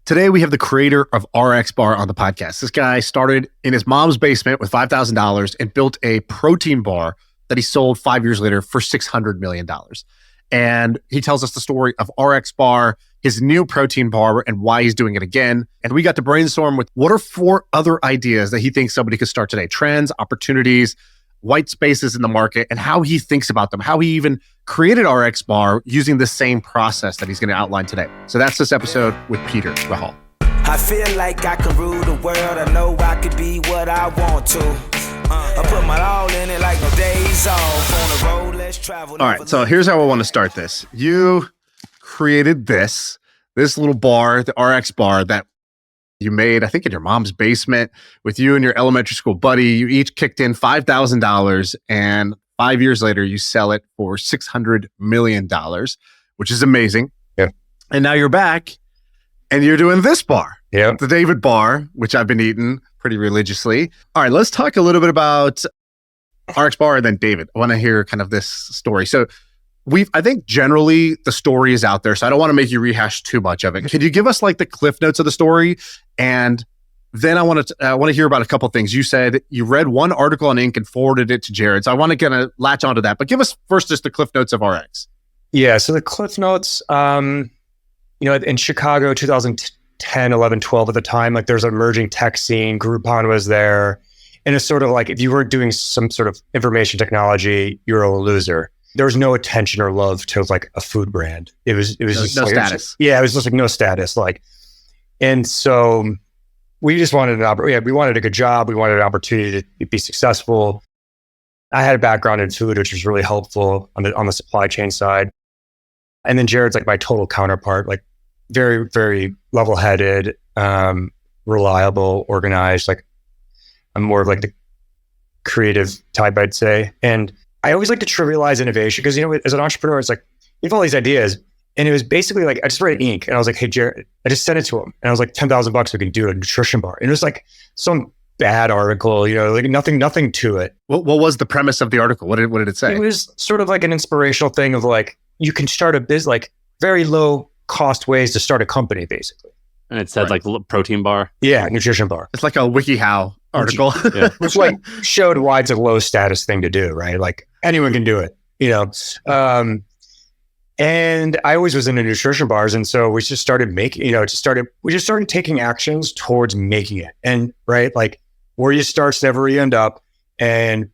Today, we have the creator of RX Bar on the podcast. This guy started in his mom's basement with $5,000 and built a protein bar that he sold 5 years later for $600 million. And he tells us the story of RX Bar, his new protein bar, and why he's doing it again. And we got to brainstorm with what are 4 other ideas that he thinks somebody could start today. Trends, opportunities, white spaces in the market, and how he thinks about them, how he even created RX Bar using the same process that he's going to outline today. So that's this episode with Peter Rahal. I feel like I can rule the world. I know I could be what I want to. I put my all in it like no days off. On the road, let's travel. All right, so here's how I want to start this. You created this little bar, the RX Bar, that you made, I think, in your mom's basement with you and your elementary school buddy. You each kicked in $5,000, and 5 years later, you sell it for $600 million, which is amazing. Yeah. And now you're back, and you're doing this bar. Yeah. The David Bar, which I've been eating pretty religiously. All right, let's talk a little bit about RX Bar and then David. I want to hear kind of this story. So I think generally the story is out there, so I don't want to make you rehash too much of it. Could you give us like the cliff notes of the story? And then I want to hear about a couple of things. You said you read one article on Inc. and forwarded it to Jared. So I want to kind of latch onto that, but give us first just the cliff notes of RX. Yeah. So the cliff notes, in Chicago, 2010, 11, 12 at the time, like there's an emerging tech scene. Groupon was there. And it's sort of like, if you weren't doing some sort of information technology, you're a loser. There was no attention or love to like a food brand. It was just no like, status. It was just like no status. Like, and so we just wanted we wanted a good job. We wanted an opportunity to be successful. I had a background in food, which was really helpful on the supply chain side. And then Jared's like my total counterpart, like very, very level-headed, reliable, organized. Like I'm more of like the creative type, I'd say. And I always like to trivialize innovation because, as an entrepreneur, it's like, you have all these ideas. And it was basically like, I just read Inc. and I was like, hey, Jared, I just sent it to him. And I was like, $10,000 we can do a nutrition bar. And it was like some bad article, like nothing to it. What was the premise of the article? What did it say? It was sort of like an inspirational thing of like, you can start a business, like very low cost ways to start a company, basically. And it said like protein bar. Yeah, nutrition bar. It's like a WikiHow article. Yeah. Which like showed why it's a low status thing to do, right? Like anyone can do it, And I always was into nutrition bars. And so we just started making, we just started taking actions towards making it. And right, like where you start's never where you end up. And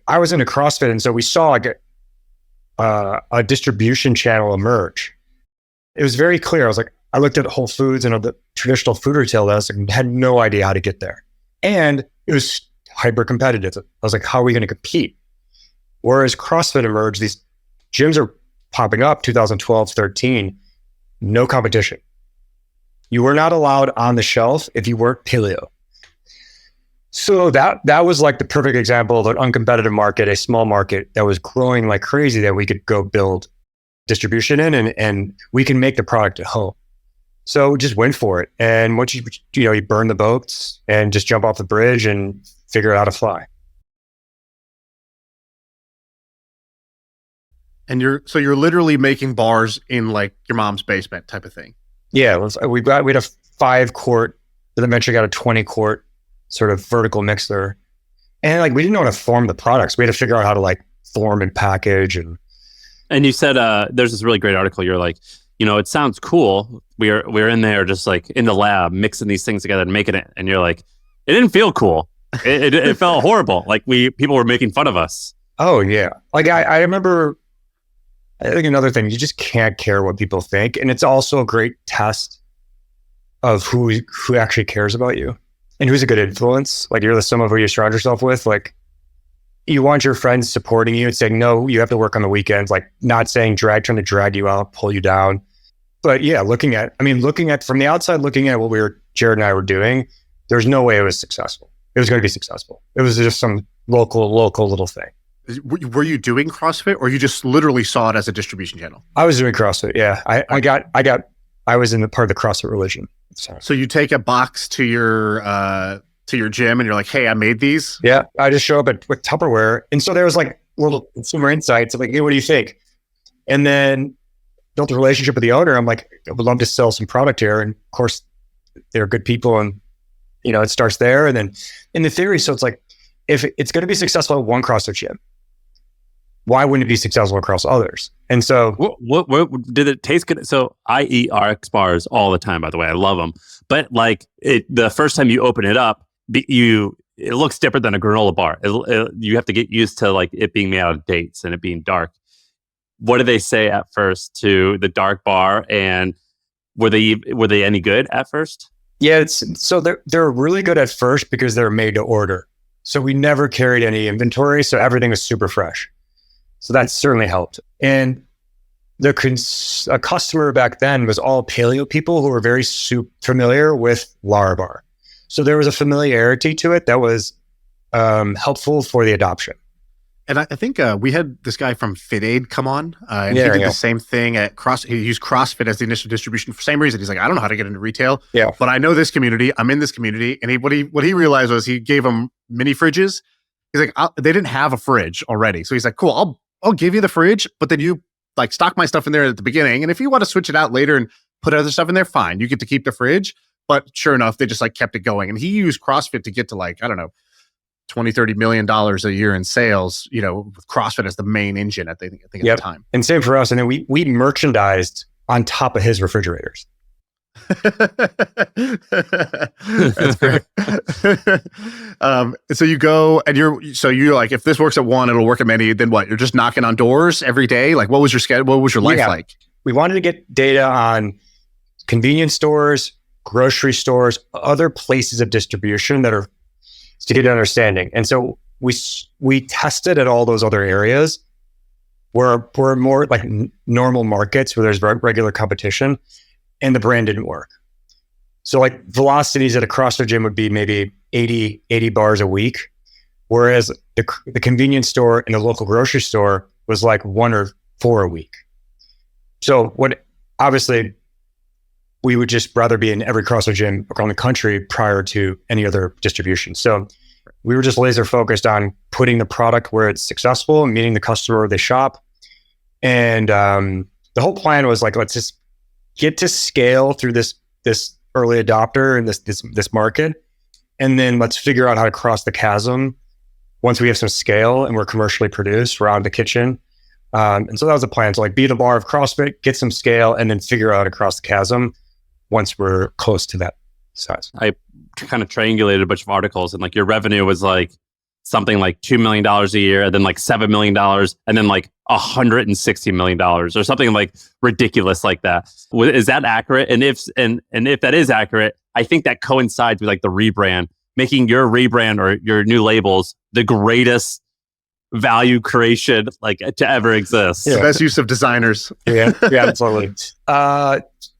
I was into CrossFit. And so we saw like a distribution channel emerge. It was very clear. I looked at Whole Foods and the traditional food retail desk and had no idea how to get there. And it was hyper competitive. I was like, how are we going to compete? Whereas CrossFit emerged, these gyms are popping up 2012, 13, no competition. You were not allowed on the shelf if you weren't paleo. So that was like the perfect example of an uncompetitive market, a small market that was growing like crazy that we could go build distribution in and we can make the product at home. So we just went for it. And once you burn the boats and just jump off the bridge and figure out how to fly. And you're literally making bars in like your mom's basement type of thing. Yeah, we had a 5-quart, then eventually got a 20-quart sort of vertical mixer. And like we didn't know how to form the products. We had to figure out how to like form and package. And you said there's this really great article. You're like, it sounds cool. We're in there just like in the lab mixing these things together and making it. And you're like, it didn't feel cool. It felt horrible. Like people were making fun of us. Oh yeah. Like I remember, I think another thing, you just can't care what people think. And it's also a great test of who actually cares about you and who's a good influence. Like you're the sum of who you surround yourself with. Like you want your friends supporting you and saying, no, you have to work on the weekends. Like not saying trying to drag you out, pull you down. But yeah, looking at from the outside, looking at what Jared and I were doing, there's no way it was successful. It was going to be successful. It was just some local little thing. Were you doing CrossFit or you just literally saw it as a distribution channel? I was doing CrossFit. Yeah. I was in the part of the CrossFit religion. So you take a box to your gym and you're like, hey, I made these. Yeah. I just show up with Tupperware. And so there was like little consumer insights of like, hey, what do you think? And then built a relationship with the owner. I'm like, I would love to sell some product here. And of course, they're good people, and it starts there. And then in the theory, so it's like, if it's going to be successful at one CrossFit gym, why wouldn't it be successful across others? And so, what did it taste good? So I eat RX bars all the time. By the way, I love them. But like the first time you open it up, it looks different than a granola bar. You have to get used to like it being made out of dates and it being dark. What did they say at first to the dark bar, and were they any good at first? Yeah, so they're really good at first because they're made to order. So we never carried any inventory, so everything was super fresh. So that certainly helped. And a customer back then was all paleo people who were very familiar with Larabar. So there was a familiarity to it that was helpful for the adoption. And I think we had this guy from Fit Aid come on, and he did the same thing at He used CrossFit as the initial distribution for the same reason. He's like, I don't know how to get into retail, but I know this community. I'm in this community. And what he realized was he gave them mini fridges. He's like, they didn't have a fridge already. So he's like, cool, I'll give you the fridge, but then you like stock my stuff in there at the beginning. And if you want to switch it out later and put other stuff in there, fine. You get to keep the fridge. But sure enough, they just like kept it going. And he used CrossFit to get to like, I don't know, $20-30 million a year in sales, with CrossFit as the main engine at the time. And same for us. And then we merchandised on top of his refrigerators. That's great. So you go and you're like, if this works at one, it'll work at many. Then what? You're just knocking on doors every day. Like, what was your schedule? What was your life like? We wanted to get data on convenience stores, grocery stores, other places of distribution that are to get an understanding. And so we tested at all those other areas where more like normal markets where there's regular competition, and the brand didn't work. So like velocities at a CrossFit gym would be maybe 80 bars a week, whereas the convenience store and the local grocery store was like 1 or 4 a week. So obviously we would just rather be in every CrossFit gym around the country prior to any other distribution. So we were just laser focused on putting the product where it's successful and meeting the customer where they shop. And the whole plan was like, let's just get to scale through this early adopter and this market. And then let's figure out how to cross the chasm once we have some scale and we're commercially produced around the kitchen. And so that was the plan. So like be the bar of CrossFit, get some scale, and then figure out how to cross the chasm once we're close to that size. I kind of triangulated a bunch of articles, and like your revenue was like something like $2 million a year, and then like $7 million, and then like $160 million or something like ridiculous like that. Is that accurate? And if that is accurate, I think that coincides with like the rebrand, making your rebrand or your new labels the greatest value creation like to ever exist. The best use of designers. Yeah, absolutely.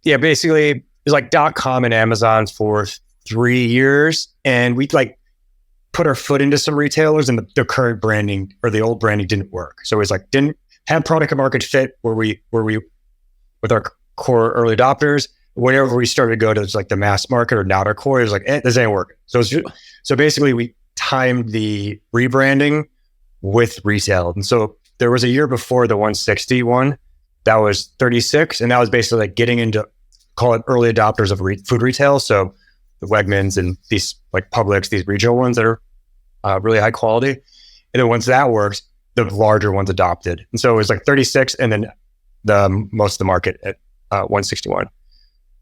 Basically it was like .com and Amazon for 3 years, and we like put our foot into some retailers, and the current branding or the old branding didn't work. So it was like didn't have product market fit where we with our core early adopters. Whenever we started to go to like the mass market or not our core, it was like this ain't working. So basically we timed the rebranding with retail. And so there was a year before the 160 one that was 36, and that was basically like getting into, call it early adopters of food retail. So the Wegmans and these like Publix, these regional ones that are really high quality. And then once that works, the larger ones adopted. And so it was like 36, and then the most of the market at 161.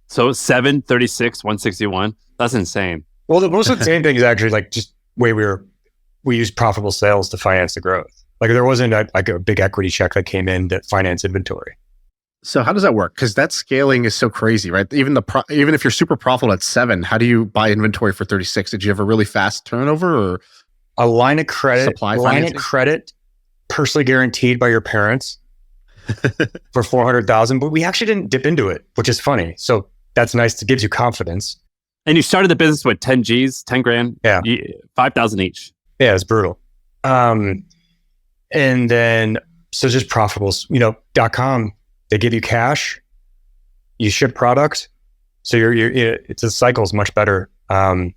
So 7, 36, 161. That's insane. Well, the most insane thing is actually like just way we used profitable sales to finance the growth. Like there wasn't a big equity check that came in that financed inventory. So how does that work? Because that scaling is so crazy, right? Even if you're super profitable at 7, how do you buy inventory for 36? Did you have a really fast turnover, or a line of credit? Supply financing? Line of credit, personally guaranteed by your parents for $400,000, but we actually didn't dip into it, which is funny. So that's nice. It gives you confidence. And you started the business with 10 G's, 10 grand, 5,000 each. Yeah, it's brutal. And then so just profitable. .com. They give you cash, you ship product, so the cycle is much better. And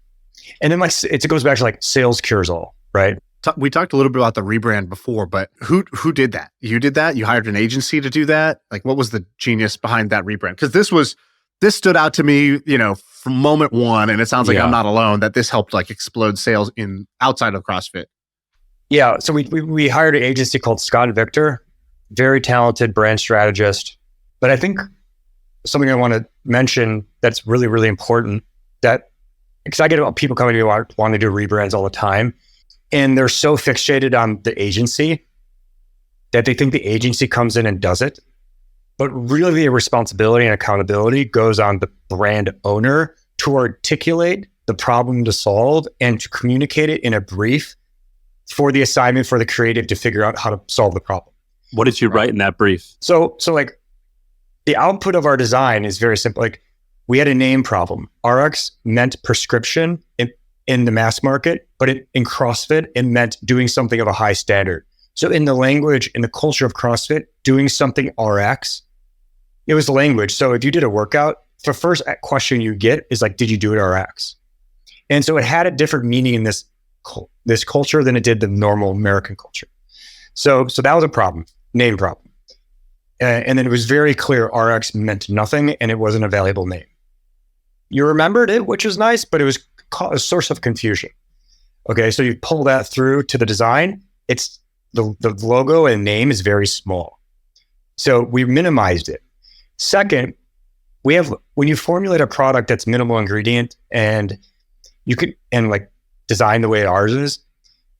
then like it goes back to like sales cures all, right? We talked a little bit about the rebrand before, but who did that? You did that? You hired an agency to do that? Like, what was the genius behind that rebrand? Because this stood out to me, from moment one, and it sounds like I'm not alone, that this helped like explode sales in outside of CrossFit. Yeah. So we hired an agency called Scott and Victor, very talented brand strategist. But I think something I want to mention that's really, really important, that because I get people coming to me want to do rebrands all the time, and they're so fixated on the agency that they think the agency comes in and does it. But really the responsibility and accountability goes on the brand owner to articulate the problem to solve and to communicate it in a brief for the assignment for the creative to figure out how to solve the problem. What did you write in that brief? So like the output of our design is very simple. Like we had a name problem. RX meant prescription in the mass market, but in CrossFit, it meant doing something of a high standard. So in the language, in the culture of CrossFit, doing something RX, it was the language. So if you did a workout, the first question you get is like, did you do it RX? And so it had a different meaning in this culture than it did the normal American culture. So that was a problem, name problem. And then it was very clear RX meant nothing and it wasn't a valuable name. You remembered it, which is nice, but it was a source of confusion. Okay, so you pull that through to the design, it's the logo and name is very small. So we minimized it. Second, when you formulate a product that's minimal ingredient and you could, and like design the way ours is,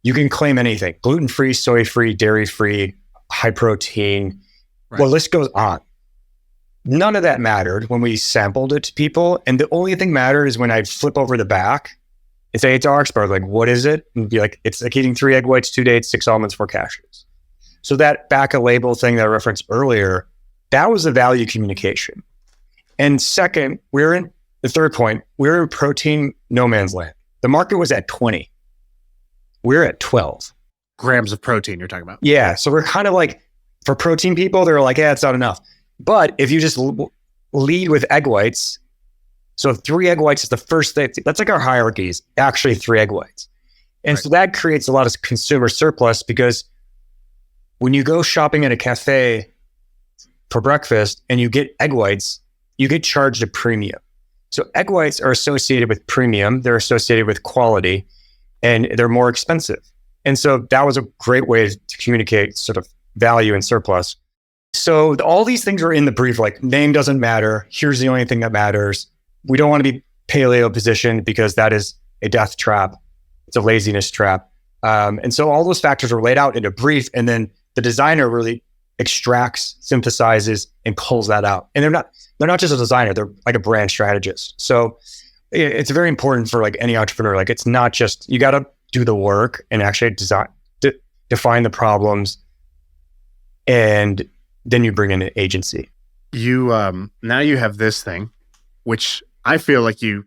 you can claim anything, gluten-free, soy-free, dairy-free, high protein, the list goes on. None of that mattered when we sampled it to people. And the only thing mattered is when I'd flip over the back and say, it's RX bar. Like, what is it? And be like, it's like eating 3 egg whites, 2 dates, 6 almonds, 4 cashews. So that back of label thing that I referenced earlier, that was the value communication. And second, the third point, we're in protein no man's land. The market was at 20. We're at 12. Grams of protein you're talking about. Yeah. So we're kind of like, for protein people, they're like, it's not enough. But if you just lead with egg whites, so 3 egg whites is the first thing, that's like our hierarchies, actually 3 egg whites. And so that creates a lot of consumer surplus because when you go shopping at a cafe for breakfast and you get egg whites, you get charged a premium. So egg whites are associated with premium, they're associated with quality, and they're more expensive. And so that was a great way to communicate sort of value and surplus. So all these things are in the brief, like name doesn't matter. Here's the only thing that matters. We don't want to be paleo positioned because that is a death trap. It's a laziness trap. And so all those factors are laid out in a brief, and then the designer really extracts, synthesizes, and pulls that out. And they're not just a designer, they're like a brand strategist. So it's very important for like any entrepreneur. Like it's not just, you got to do the work and actually define the problems, and then you bring in an agency. You now you have this thing, which I feel like you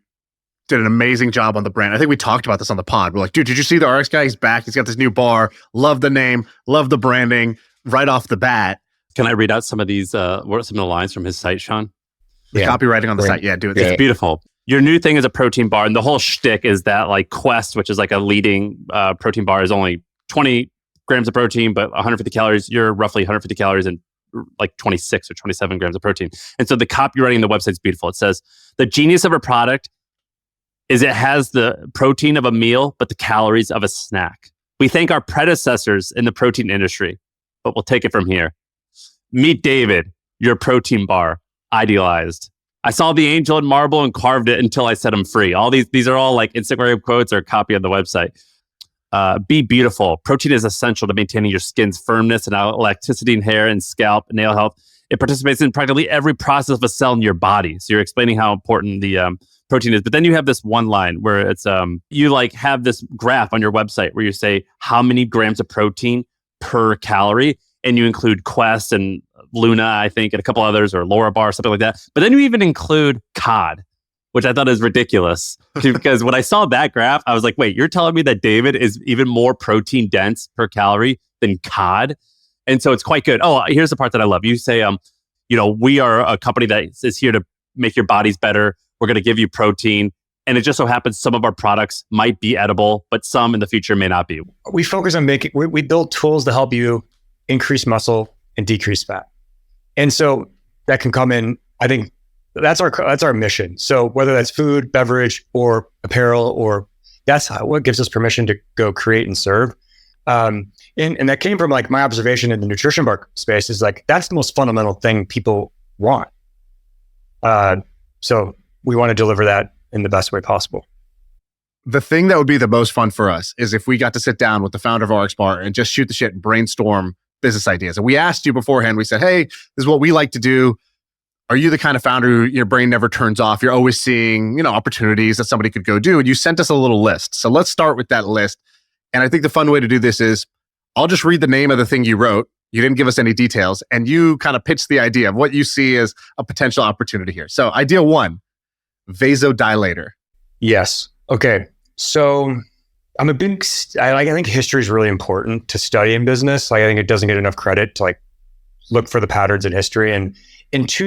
did an amazing job on the brand. I think we talked about this on the pod. We're like, dude, did you see the RX guy? He's back. He's got this new bar. Love the name. Love the branding right off the bat. Can I read out some of these, some of the lines from his site, Shaan? Copywriting on the site. Yeah, do it. It's beautiful. Your new thing is a protein bar. And the whole shtick is that like Quest, which is like a leading protein bar, is only 20 grams of protein, but 150 calories. You're roughly 150 calories and like 26 or 27 grams of protein. And so the copywriting on the website is beautiful. It says, the genius of a product is it has the protein of a meal, but the calories of a snack. We thank our predecessors in the protein industry, but we'll take it from here. Meet David, your protein bar, idealized. I saw the angel in marble and carved it until I set him free. All these are all like Instagram quotes or copy on the website. Be beautiful. Protein is essential to maintaining your skin's firmness and elasticity in hair and scalp and nail health. It participates in practically every process of a cell in your body. So you're explaining how important the protein is. But then you have this one line where it's you like have this graph on your website where you say how many grams of protein per calorie, and you include Quest and Luna, I think, and a couple others, or Laura Bar, something like that. But then you even include cod, which I thought is ridiculous. Because when I saw that graph, I was like, wait, you're telling me that David is even more protein dense per calorie than cod? And so it's quite good. Oh, here's the part that I love. You say, we are a company that is here to make your bodies better. We're going to give you protein. And it just so happens some of our products might be edible, but some in the future may not be. We focus on we build tools to help you increase muscle and decrease fat. And so that can come in, I think that's our mission. So whether that's food, beverage, or apparel, or that's what gives us permission to go create and serve. And that came from like my observation in the nutrition bar space is like, that's the most fundamental thing people want. So we want to deliver that in the best way possible. The thing that would be the most fun for us is if we got to sit down with the founder of RxBar and just shoot the shit and brainstorm business ideas. And we asked you beforehand, we said, hey, this is what we like to do. Are you the kind of founder who your brain never turns off? You're always seeing, opportunities that somebody could go do. And you sent us a little list. So let's start with that list. And I think the fun way to do this is I'll just read the name of the thing you wrote. You didn't give us any details. And you kind of pitch the idea of what you see as a potential opportunity here. So idea 1, vasodilator. Yes. Okay. So I think history is really important to study in business. Like I think it doesn't get enough credit to like look for the patterns in history. And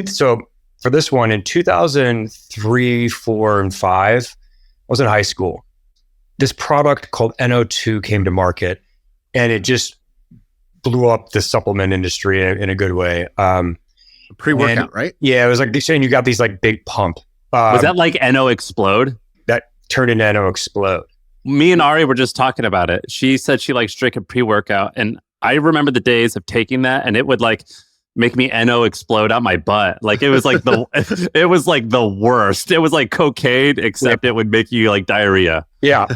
so for this one, in 2003, 4, and 5, I was in high school. This product called NO2 came to market, and it just blew up the supplement industry in a good way. Pre-workout, right? Yeah, it was like they're saying you got these like big pump. Was that like NO Explode? That turned into NO Explode. Me and Arie were just talking about it. She said she likes drinking pre-workout, and I remember the days of taking that, and it would like make me NO explode out my butt. Like it was like it was like the worst. It was like cocaine, except it would make you like diarrhea. Yeah.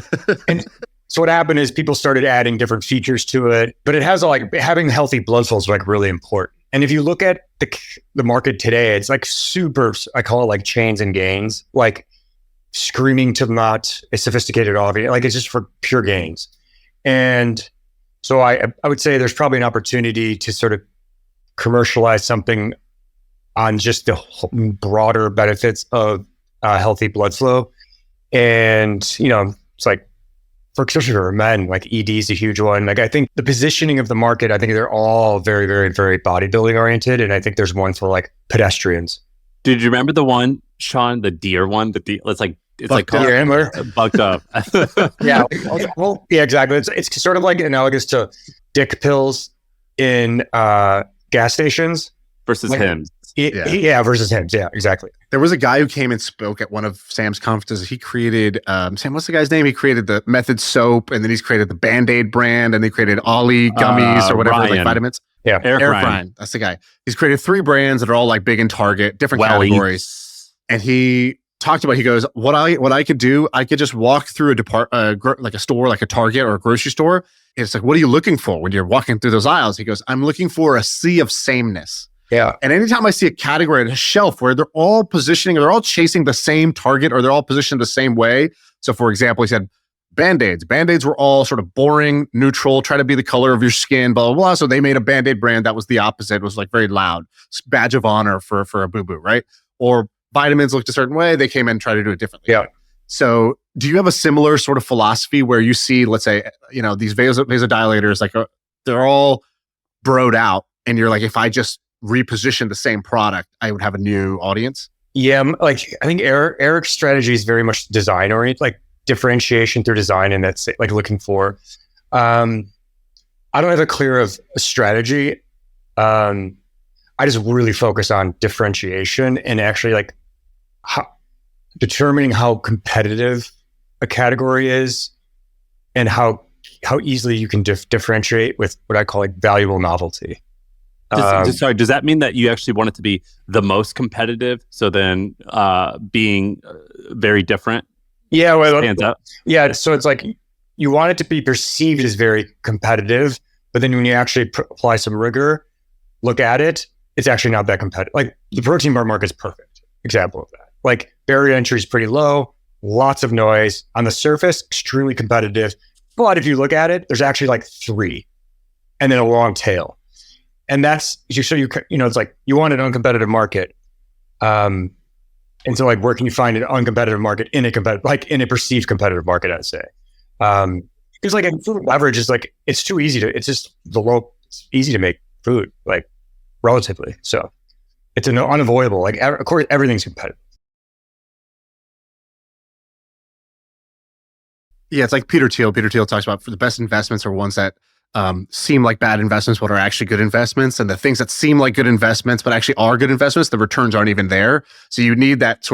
And so what happened is people started adding different features to it, but it has like having healthy blood flow is like really important. And if you look at the market today, it's like super, I call it like chains and gains, like screaming to not a sophisticated audience. Like it's just for pure gains. And so I would say there's probably an opportunity to sort of commercialize something on just the broader benefits of healthy blood flow. And, it's like, especially for men, like ED is a huge one. Like I think the positioning of the market, I think they're all very, very, very bodybuilding oriented. And I think there's one for like pedestrians. Did you remember the one, Shaan, the deer one? It's like deer antler. Bucked up. Yeah. Well, yeah, exactly. It's sort of like analogous to dick pills in gas stations versus like, Hims. Versus Hims. Yeah, exactly. There was a guy who came and spoke at one of Sam's conferences. He created, Sam, what's the guy's name? He created the Method soap, and then he's created the Band-Aid brand, and they created Ollie gummies or whatever, like vitamins. Yeah. Eric Ryan. That's the guy. He's created 3 brands that are all like big in Target, different categories. And he talked about, he goes, what I could do, I could just walk through like a store, like a Target or a grocery store. It's like, what are you looking for when you're walking through those aisles? He goes, I'm looking for a sea of sameness. Yeah. And anytime I see a category at a shelf where they're all positioning, or they're all chasing the same target, or they're all positioned the same way. So for example, he said Band-Aids. Band-Aids were all sort of boring, neutral, try to be the color of your skin, blah, blah, blah. So they made a Band-Aid brand that was the opposite, was like very loud. Badge of honor for a boo-boo, right? Or vitamins looked a certain way. They came in and tried to do it differently. Yeah. So do you have a similar sort of philosophy where you see, let's say, these vasodilators, like they're all broed out, and you're like, if I just reposition the same product, I would have a new audience? Yeah, like I think Eric's strategy is very much design oriented, like differentiation through design, and that's like looking for. I don't have a clear of a strategy. I just really focus on differentiation and actually like determining how competitive a category is, and how easily you can differentiate with what I call like valuable novelty. Does that mean that you actually want it to be the most competitive? So then being very different stands out? Yeah, so it's like you want it to be perceived as very competitive, but then when you actually apply some rigor, look at it, it's actually not that competitive. Like the protein bar market is perfect example of that. Like barrier entry is pretty low, lots of noise. On the surface, extremely competitive. But if you look at it, there's actually like 3 and then a long tail. And that's, so it's like you want an uncompetitive market. And so like, where can you find an uncompetitive market in a perceived competitive market, I'd say. Because like food and beverage is like, it's too easy it's easy to make food, like relatively. So it's unavoidable. Like of course, everything's competitive. Yeah, it's like Peter Thiel. Peter Thiel talks about for the best investments are ones that seem like bad investments, but are actually good investments. And the things that seem like good investments, but actually are good investments, the returns aren't even there. So you need that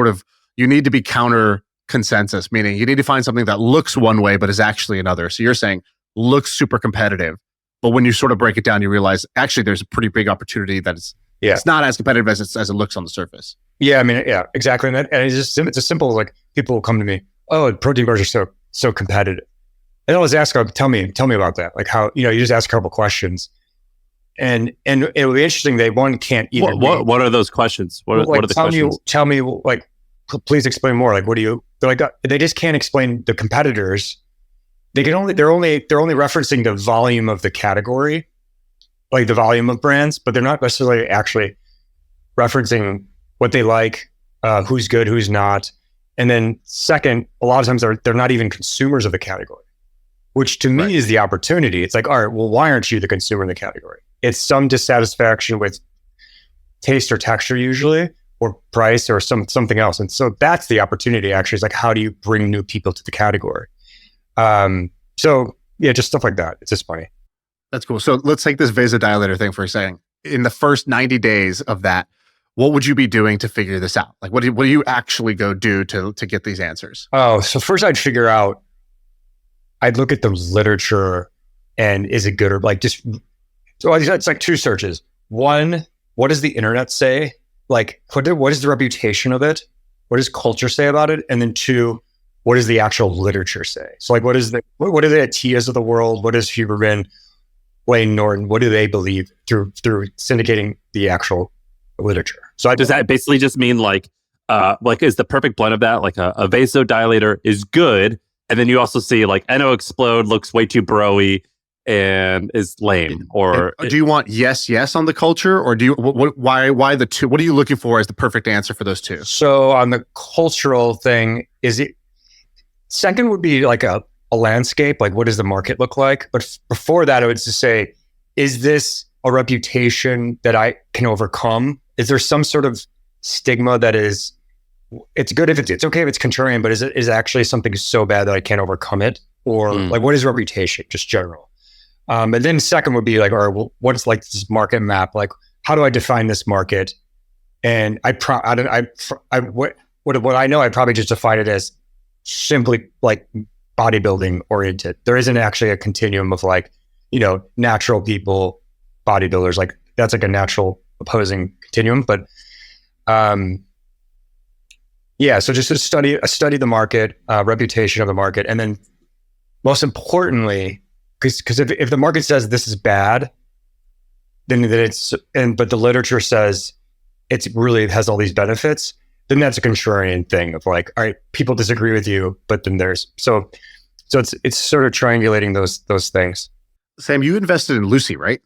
you need to be counter consensus, meaning you need to find something that looks one way, but is actually another. So you're saying looks super competitive, but when you sort of break it down, you realize actually there's a pretty big opportunity that it's not as competitive as it looks on the surface. Yeah, I mean, yeah, exactly. And it's as simple as like people will come to me, oh, protein bars are so competitive. And I always ask, tell me about that. Like how, you just ask a couple questions. And it will be interesting. One can't either. What are those questions? What are the questions? Tell me, like, please explain more. Like, they're like, they just can't explain the competitors. They're only referencing the volume of the category, like the volume of brands, but they're not necessarily actually referencing what they like, who's good, who's not. And then second, a lot of times they're not even consumers of the category, which to me is the opportunity. It's like, all right, well, why aren't you the consumer in the category? It's some dissatisfaction with taste or texture usually, or price or something else. And so that's the opportunity actually. It's like, how do you bring new people to the category? So yeah, just stuff like that. It's just funny. That's cool. So let's take this vasodilator thing for a second. In the first 90 days of that, what would you be doing to figure this out? Like, what do you actually go do to get these answers? Oh, so first I'd look at the literature and is it good or like just, so it's like two searches. One, what does the internet say? Like, what is the reputation of it? What does culture say about it? And then two, what does the actual literature say? So like, what are the Atias of the world? What is Huberman, Wayne Norton? What do they believe through syndicating the actual literature? So does that basically just mean like is the perfect blend of that, like a vasodilator is good, and then you also see like NO Explode looks way too bro-y and is lame, or do you want yes on the culture, or do you why the two? What are you looking for as the perfect answer for those two? So on the cultural thing, is it second would be like a landscape, like what does the market look like? But before that, I would just say, is this a reputation that I can overcome? Is there some sort of stigma that is, it's good if it's okay if it's contrarian, but is it actually something so bad that I can't overcome it? Or like, what is reputation, just general? And then second would be like, all right, well, what's like this market map? Like, how do I define this market? And what I know, I'd probably just define it as simply like bodybuilding oriented. There isn't actually a continuum of like, natural people, bodybuilders, like that's like a natural opposing continuum. But so just to study the market, reputation of the market. And then most importantly, because if the market says this is bad, then but the literature says it really has all these benefits, then that's a contrarian thing of like, all right, people disagree with you, but then so it's sort of triangulating those things. Sam, you invested in Lucy, right?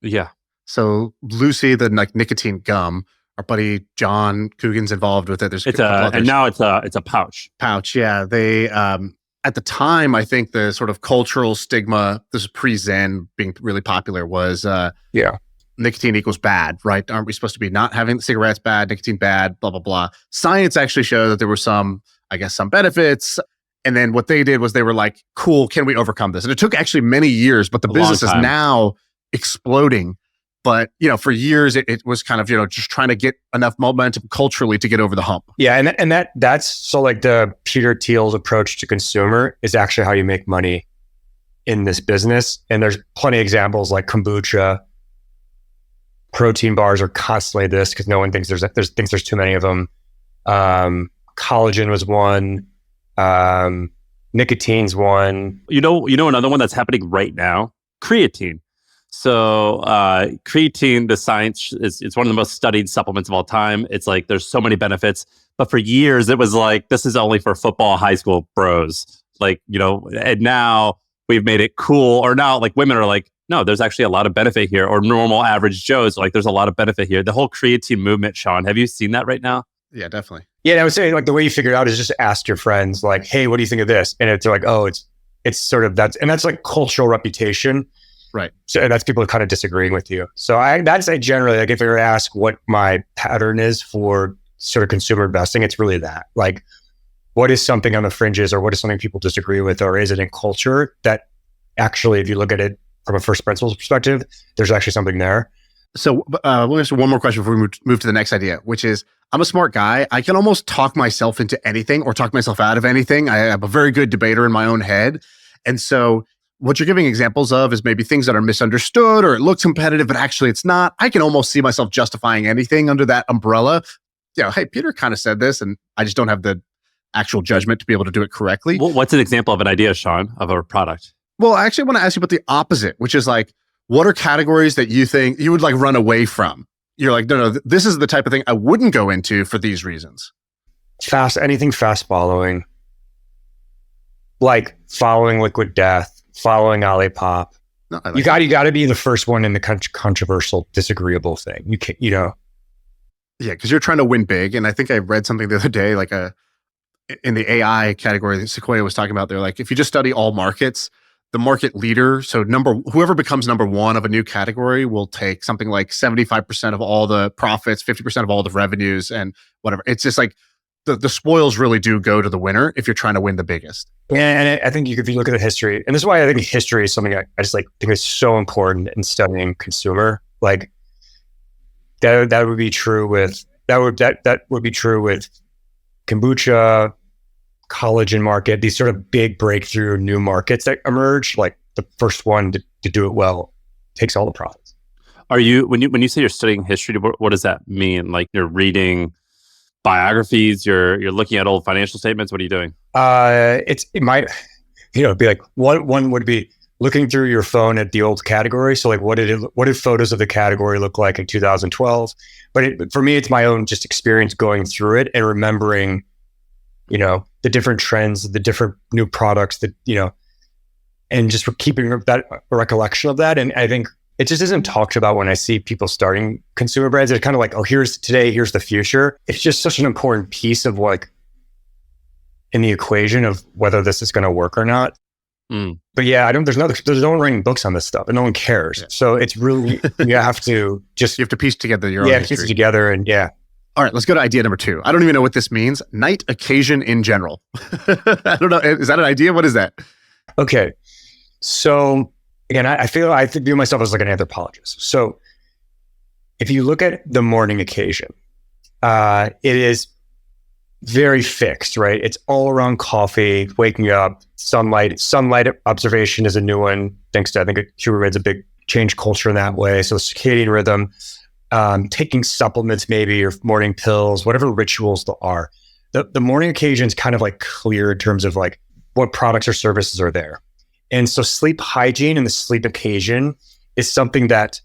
Yeah. So Lucy, the like nicotine gum, our buddy John Coogan's involved with it. And now it's a pouch. Pouch, yeah. They at the time, I think the sort of cultural stigma, this is pre-Zen being really popular, was nicotine equals bad, right? Aren't we supposed to be not having cigarettes bad, nicotine bad, blah, blah, blah. Science actually showed that there were some benefits. And then what they did was they were like, cool, can we overcome this? And it took actually many years, but the business is now exploding. But, for years, it was kind of, just trying to get enough momentum culturally to get over the hump. Yeah. And that's so like the Peter Thiel's approach to consumer is actually how you make money in this business. And there's plenty of examples like kombucha, protein bars are constantly this because no one thinks there's too many of them. Collagen was one. Nicotine's one. Another one that's happening right now, creatine. So creatine, the science it's one of the most studied supplements of all time. It's like there's so many benefits, but for years it was like this is only for football high school bros. Like, and now we've made it cool, or now like women are like, no, there's actually a lot of benefit here, or normal average Joes, like there's a lot of benefit here. The whole creatine movement, Shaan, have you seen that right now? Yeah, definitely. Yeah, I would say like the way you figure it out is just ask your friends like, hey, what do you think of this? And it's like, oh, it's sort of that's like cultural reputation. Right. So that's people kind of disagreeing with you. So that's generally like if you were to ask what my pattern is for sort of consumer investing, it's really that. Like, what is something on the fringes, or what is something people disagree with, or is it in culture that actually, if you look at it from a first principles perspective, there's actually something there. So we'll answer one more question before we move to the next idea, which is, I'm a smart guy. I can almost talk myself into anything or talk myself out of anything. I am a very good debater in my own head. And so what you're giving examples of is maybe things that are misunderstood or it looks competitive, but actually it's not. I can almost see myself justifying anything under that umbrella. Hey, Peter kind of said this, and I just don't have the actual judgment to be able to do it correctly. Well, what's an example of an idea, Shaan, of a product? Well, I actually want to ask you about the opposite, which is like, what are categories that you think you would like run away from? You're like, no, this is the type of thing I wouldn't go into for these reasons. Anything fast following, like following Liquid Death, following Olipop. No, you got to be the first one in the controversial, disagreeable thing. You can't, Yeah, because you're trying to win big. And I think I read something the other day, like in the AI category that Sequoia was talking about. They're like, if you just study all markets, the market leader, so whoever becomes number one of a new category will take something like 75% of all the profits, 50% of all the revenues, and whatever. It's just like the spoils really do go to the winner if you're trying to win the biggest. Yeah, and I think if you look at the history, and this is why I think history is something I just like think is so important in studying consumer. Like that would be true with that would be true with kombucha, collagen market, these sort of big breakthrough new markets that emerge. Like the first one to do it well takes all the profits. Are you when you say you're studying history, what does that mean? Like you're reading biographies, you're looking at old financial statements. What are you doing? It might be like one would be looking through your phone at the old category. So like what did photos of the category look like in 2012? But for me, it's my own just experience going through it and remembering, the different trends, the different new products that, and just keeping that recollection of that. And I think it just isn't talked about when I see people starting consumer brands. It's kind of like, oh, here's today, here's the future. It's just such an important piece of like in the equation of whether this is going to work or not. But yeah, there's no one writing books on this stuff and no one cares. Yeah. So it's really, you have to piece together your own history. Piece it together and yeah. All right, let's go to idea number 2. I don't even know what this means. Night occasion in general. I don't know. Is that an idea? What is that? Okay. So again, I view myself as like an anthropologist. So if you look at the morning occasion, it is very fixed, right? It's all around coffee, waking up, sunlight. Sunlight observation is a new one. I think Huber Red's a big change culture in that way. So circadian rhythm, taking supplements, maybe, or morning pills, whatever rituals there are. The morning occasion is kind of like clear in terms of like what products or services are there. And so sleep hygiene and the sleep occasion is something that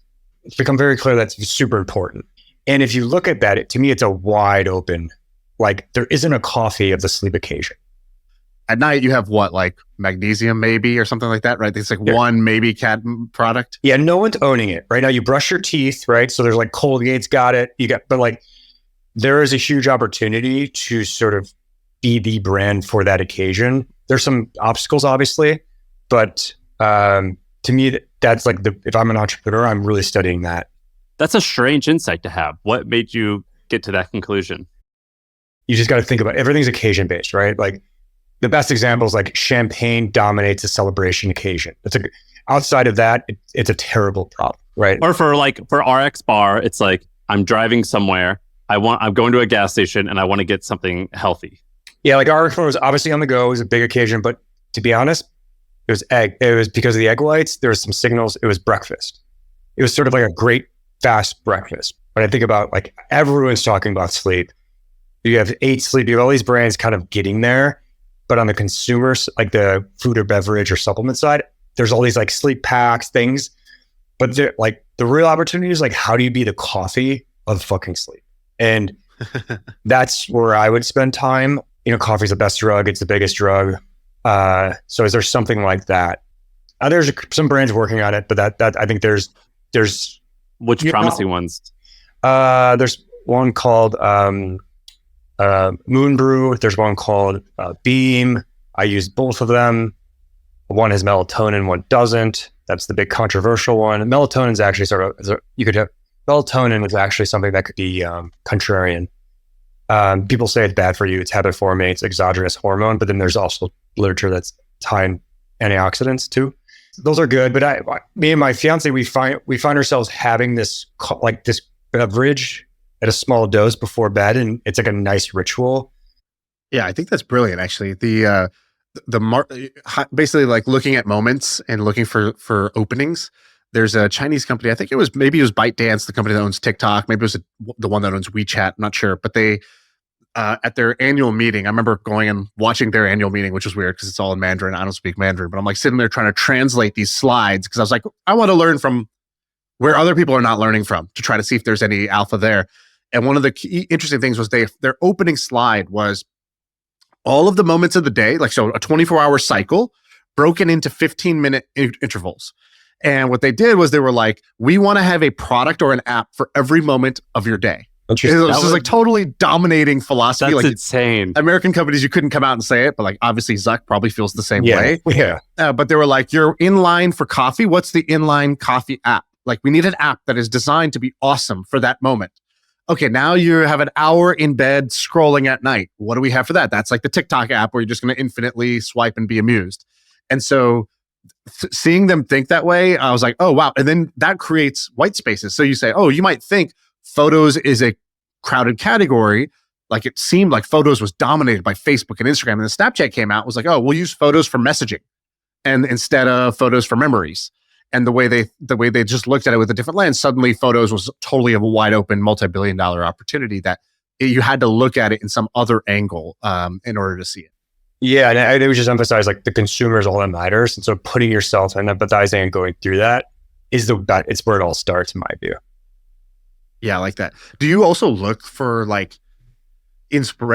it's become very clear that's super important. And if you look at that, to me, it's a wide open, like there isn't a coffee of the sleep occasion. At night, you have what, like magnesium maybe or something like that, right? It's like one maybe cat product. Yeah, no one's owning it. Right now, you brush your teeth, right? So there's like Colgate's got it. But like there is a huge opportunity to sort of be the brand for that occasion. There's some obstacles, obviously, but to me, that's like if I'm an entrepreneur, I'm really studying that. That's a strange insight to have. What made you get to that conclusion? You just got to think about everything's occasion based, right? Like the best example is like champagne dominates a celebration occasion. Outside of that, it's a terrible product, right? Or for RX bar, it's like I'm driving somewhere. I'm going to a gas station and I want to get something healthy. Yeah, like RX bar was obviously on the go. It was a big occasion, but to be honest, it was egg. It was because of the egg whites. There was some signals. It was breakfast. It was sort of like a great fast breakfast. When I think about like everyone's talking about sleep. You have 8 Sleep, you have all these brands kind of getting there, but on the consumers, like the food or beverage or supplement side, there's all these like sleep packs, things, but like the real opportunity is like, how do you be the coffee of fucking sleep? And that's where I would spend time. Coffee's the best drug. It's the biggest drug. So is there something like that? There's some brands working on it, but that I think there's which promising ones? There's one called, Moon Brew. There's one called Beam. I use both of them. One has melatonin, one doesn't. That's the big controversial one. Melatonin is actually melatonin is actually something that could be contrarian. People say it's bad for you. It's habit forming. It's exogenous hormone. But then there's also literature that's high in antioxidants too. Those are good. But me and my fiance, we find ourselves having this this beverage at a small dose before bed, and it's like a nice ritual. Yeah, I think that's brilliant. Actually, basically like looking at moments and looking for openings. There's a Chinese company. I think it was ByteDance, the company that owns TikTok. Maybe it was the one that owns WeChat. I'm not sure, but they at their annual meeting, I remember going and watching their annual meeting, which was weird because it's all in Mandarin. I don't speak Mandarin, but I'm like sitting there trying to translate these slides because I was like, I want to learn from where other people are not learning from to try to see if there's any alpha there. And one of the key interesting things was their opening slide was all of the moments of the day, like so a 24-hour cycle broken into 15-minute intervals. And what they did was they were like, we want to have a product or an app for every moment of your day. Interesting. This is like totally dominating philosophy. That's like insane. American companies, you couldn't come out and say it, but like obviously Zuck probably feels the same way. Yeah. But they were like, you're in line for coffee. What's the inline coffee app? Like we need an app that is designed to be awesome for that moment. Okay, now you have an hour in bed scrolling at night. What do we have for that? That's like the TikTok app where you're just going to infinitely swipe and be amused. And so seeing them think that way, I was like, oh, wow. And then that creates white spaces. So you say, oh, you might think photos is a crowded category. Like it seemed like photos was dominated by Facebook and Instagram. And then Snapchat came out, was like, oh, we'll use photos for messaging and instead of photos for memories. And the way they just looked at it with a different lens, suddenly photos was totally a wide open, multi-billion-dollar opportunity that you had to look at it in some other angle in order to see it. Yeah, and I would just emphasize like the consumer is all that matters, and so putting yourself and empathizing and going through that is it's where it all starts, in my view. Yeah, I like that. Do you also look for like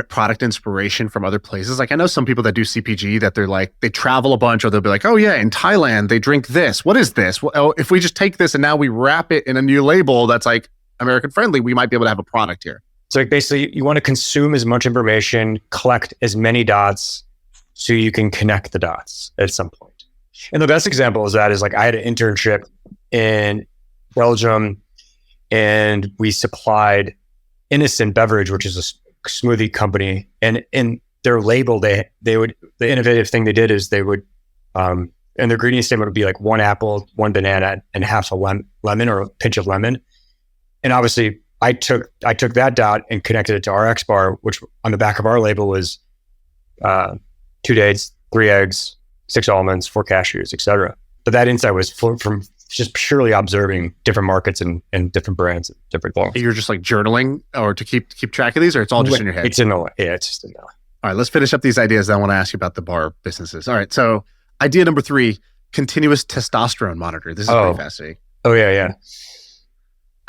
product inspiration from other places? Like I know some people that do CPG that they're like, they travel a bunch or they'll be like, oh yeah, in Thailand, they drink this. What is this? Well, if we just take this and now we wrap it in a new label that's like American friendly, we might be able to have a product here. So like basically you want to consume as much information, collect as many dots so you can connect the dots at some point. And the best example is like I had an internship in Belgium and we supplied Innocent Beverage, which is a smoothie company, and in their label the innovative thing they did is they would and their ingredient statement would be like 1 apple, 1 banana, and half a lemon or a pinch of lemon. And obviously I took that dot and connected it to our X bar, which on the back of our label was 2 dates, 3 eggs, 6 almonds, 4 cashews, etc. But that insight was from just purely observing different markets and different brands, and different forms. You're just like journaling or to keep track of these, or it's all just in your head? It's in the way. Yeah, it's just in the way. All right, let's finish up these ideas. I want to ask you about the bar businesses. All right, so idea number 3, continuous testosterone monitor. This is pretty fascinating. Oh yeah.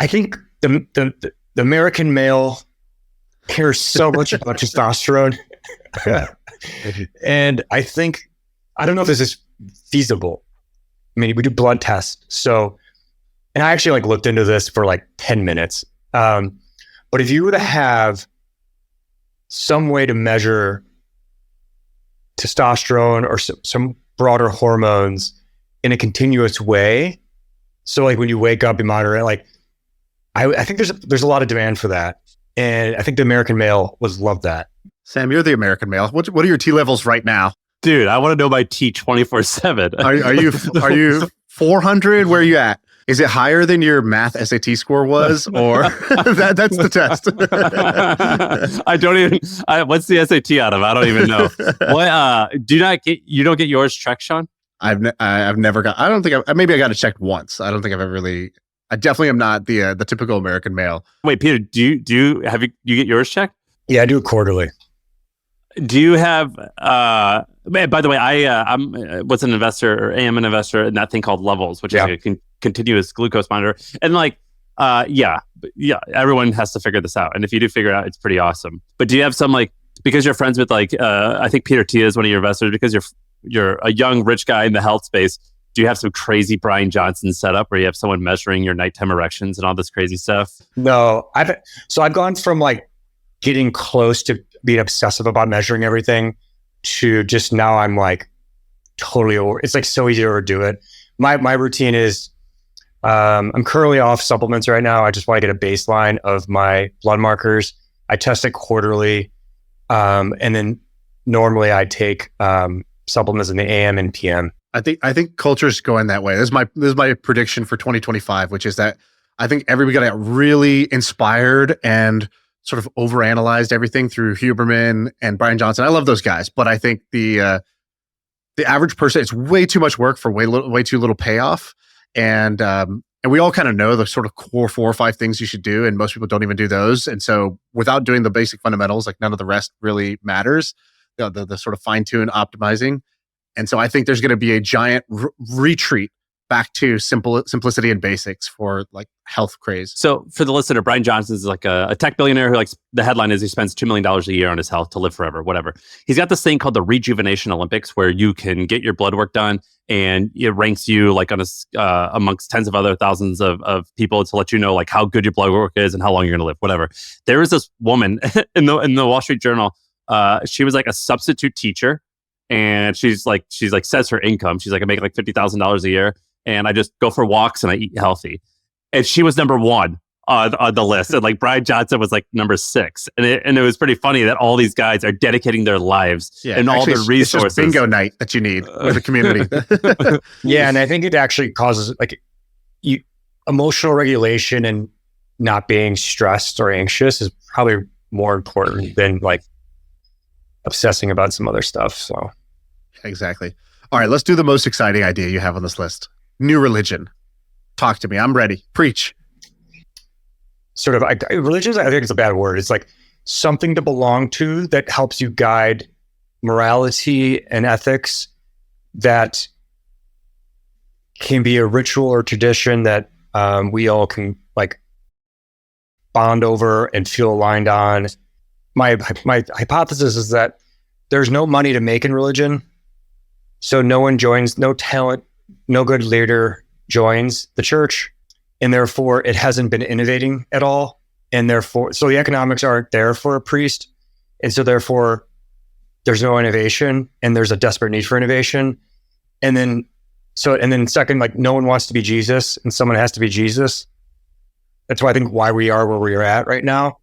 I think the American male cares so much about testosterone. And I don't know if this is feasible. I mean, we do blood tests. So, and I actually like looked into this for like 10 minutes. But if you were to have some way to measure testosterone or some broader hormones in a continuous way, so like when you wake up, you monitor it, like I think there's a lot of demand for that. And I think the American male would love that. Sam, you're the American male. What are your T levels right now? Dude, I want to know my T 24/7. Are you 400? Where are you at? Is it higher than your math SAT score was, or that's the test? I don't even. What's the SAT out of? I don't even know. What? You don't get yours checked, Shaan? I've never got. I don't think. Maybe I got it checked once. I don't think I've ever really. I definitely am not the typical American male. Wait, Peter, do you get yours checked? Yeah, I do it quarterly. Do you have? By the way, I'm an investor, or am an investor in that thing called Levels, which is like a continuous glucose monitor. And like, everyone has to figure this out. And if you do figure it out, it's pretty awesome. But do you have some like, because you're friends with like, I think Peter Tia is one of your investors, because you're a young rich guy in the health space. Do you have some crazy Brian Johnson setup where you have someone measuring your nighttime erections and all this crazy stuff? No, I've gone from like getting close to being obsessive about measuring everything to just now I'm like totally over. It's like so easy to overdo it. My routine is I'm currently off supplements right now. I just want to get a baseline of my blood markers. I test it quarterly. And then normally I take supplements in the AM and PM. I think culture's going that way. This is my prediction for 2025, which is that I think everybody got really inspired and sort of overanalyzed everything through Huberman and Brian Johnson. I love those guys, but I think the average person, it's way too much work for way too little payoff. And we all kind of know the sort of core 4 or 5 things you should do, and most people don't even do those. And so without doing the basic fundamentals, like none of the rest really matters. The sort of fine tune optimizing. And so I think there's going to be a giant retreat back to simplicity and basics for like health craze. So for the listener, Brian Johnson is like a tech billionaire who, like, the headline is he spends $2 million a year on his health to live forever, whatever. He's got this thing called the Rejuvenation Olympics, where you can get your blood work done and it ranks you like on amongst tens of other thousands of people to let you know like how good your blood work is and how long you're going to live, whatever. There is this woman in the Wall Street Journal. She was like a substitute teacher, and she's like says her income. She's like, I make like $50,000 a year, and I just go for walks and I eat healthy. And she was number 1 on the list, and like Brian Johnson was like number 6. And it was pretty funny that all these guys are dedicating their lives and all their resources. It's just bingo night that you need with the community. Yeah, and I think it actually causes like emotional regulation, and not being stressed or anxious is probably more important than like obsessing about some other stuff. So exactly. All right, let's do the most exciting idea you have on this list. New religion. Talk to me. I'm ready. Preach. Sort of, religion, I think it's a bad word. It's like something to belong to that helps you guide morality and ethics, that can be a ritual or tradition that we all can like bond over and feel aligned on. My hypothesis is that there's no money to make in religion. So no one joins, no talent, no good leader joins the church. And therefore it hasn't been innovating at all. And therefore, so the economics aren't there for a priest. And so therefore there's no innovation, and there's a desperate need for innovation. And then second, like no one wants to be Jesus, and someone has to be Jesus. That's why I think why we are where we are at right now.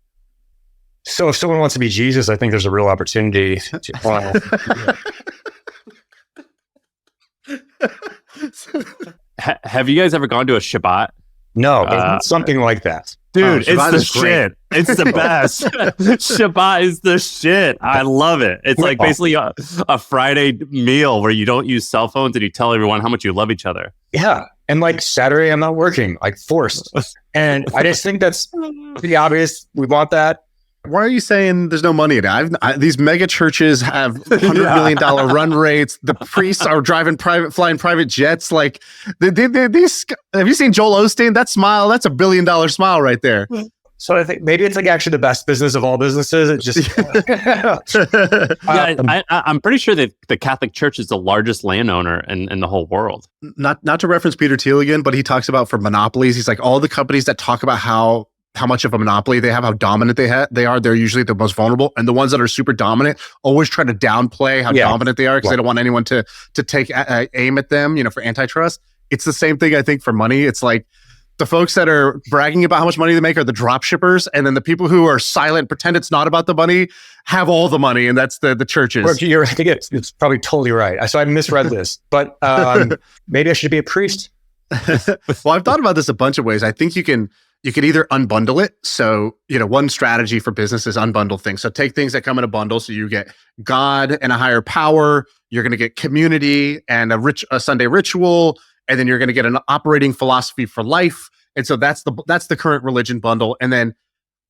So if someone wants to be Jesus, I think there's a real opportunity to, Have you guys ever gone to a Shabbat? No, something like that. Dude, it's the shit. It's the best. Shabbat is the shit. I love it. It's like basically a Friday meal where you don't use cell phones and you tell everyone how much you love each other. Yeah. And like Saturday, I'm not working, like forced. And I just think that's pretty obvious. We want that. Why are you saying there's no money in it? These mega churches have $100 million run rates. The priests are flying private jets. Like, these. Have you seen Joel Osteen? That smile, that's $1 billion smile right there. So I think maybe it's like actually the best business of all businesses. It just, I'm pretty sure that the Catholic Church is the largest landowner in the whole world. Not to reference Peter Thiel again, but he talks about for monopolies. He's like, all the companies that talk about how much of a monopoly they have, how dominant they are, they're usually the most vulnerable. And the ones that are super dominant always try to downplay how dominant they are, because they don't want anyone to take aim at them, for antitrust. It's the same thing, I think, for money. It's like the folks that are bragging about how much money they make are the drop shippers. And then the people who are silent, pretend it's not about the money, have all the money. And that's the churches. I think it's probably totally right. So I misread this, but maybe I should be a priest. Well, I've thought about this a bunch of ways. I think you can either unbundle it. So, one strategy for business is unbundle things. So take things that come in a bundle. So you get God and a higher power. You're going to get community and a Sunday ritual. And then you're going to get an operating philosophy for life. And so that's the current religion bundle. And then